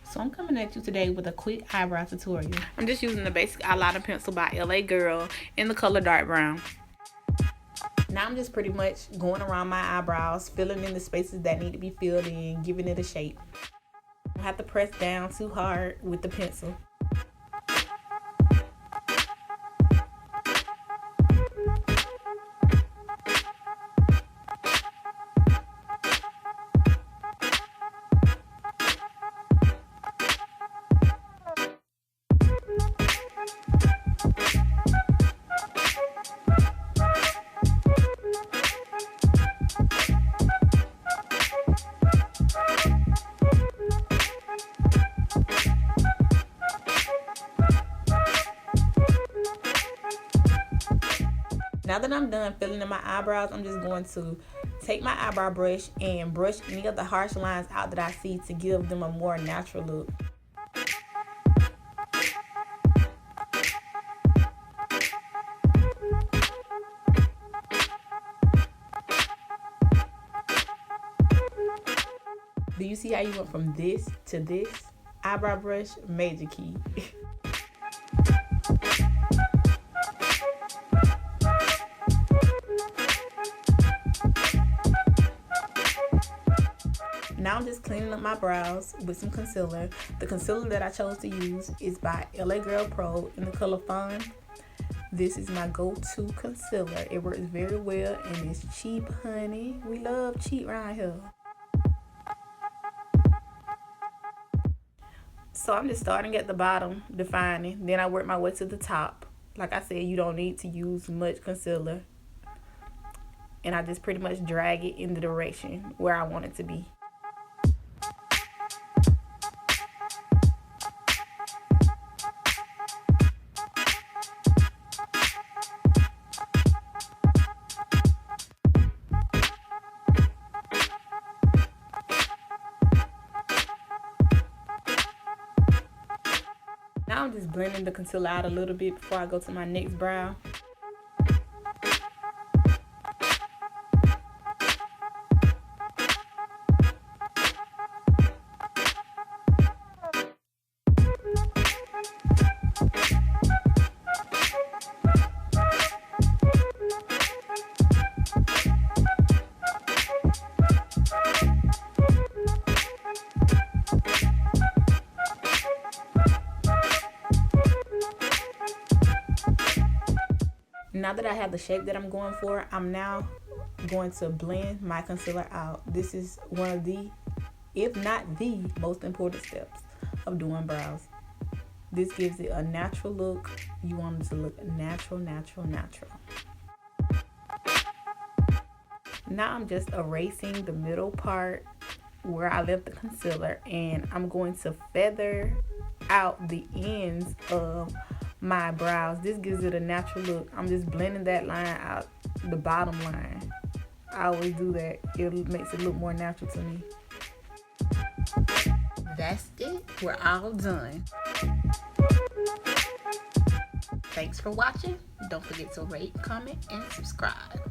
So I'm coming at you today with a quick eyebrow tutorial. I'm just using the basic eyeliner pencil by L.A Girl in the color dark brown. Now I'm just pretty much going around my eyebrows, filling in the spaces that need to be filled in, giving it a shape. I don't have to press down too hard with the pencil. Now that I'm done filling in my eyebrows, I'm just going to take my eyebrow brush and brush any of the harsh lines out that I see to give them a more natural look. Do you see how you went from this to this? Eyebrow brush, major key. Now I'm just cleaning up my brows with some concealer. The concealer that I chose to use is by L.A Girl Pro in the color Fawn. This is my go-to concealer. It works very well and it's cheap, honey. We love cheap around here. So I'm just starting at the bottom, defining. Then I work my way to the top. Like I said, you don't need to use much concealer. And I just pretty much drag it in the direction where I want it to be. Now I'm just blending the concealer out a little bit before I go to my next brow. Now that I have the shape that I'm going for, I'm now going to blend my concealer out. This is one of the, if not the most important steps of doing brows. This gives it a natural look. You want it to look natural, natural, natural. Now I'm just erasing the middle part where I left the concealer, and I'm going to feather out the ends of my brows. This gives it a natural look. I'm just blending that line out, the bottom line. I always do that. It makes it look more natural to me. That's it. We're all done. Thanks for watching. Don't forget to rate, comment, and subscribe.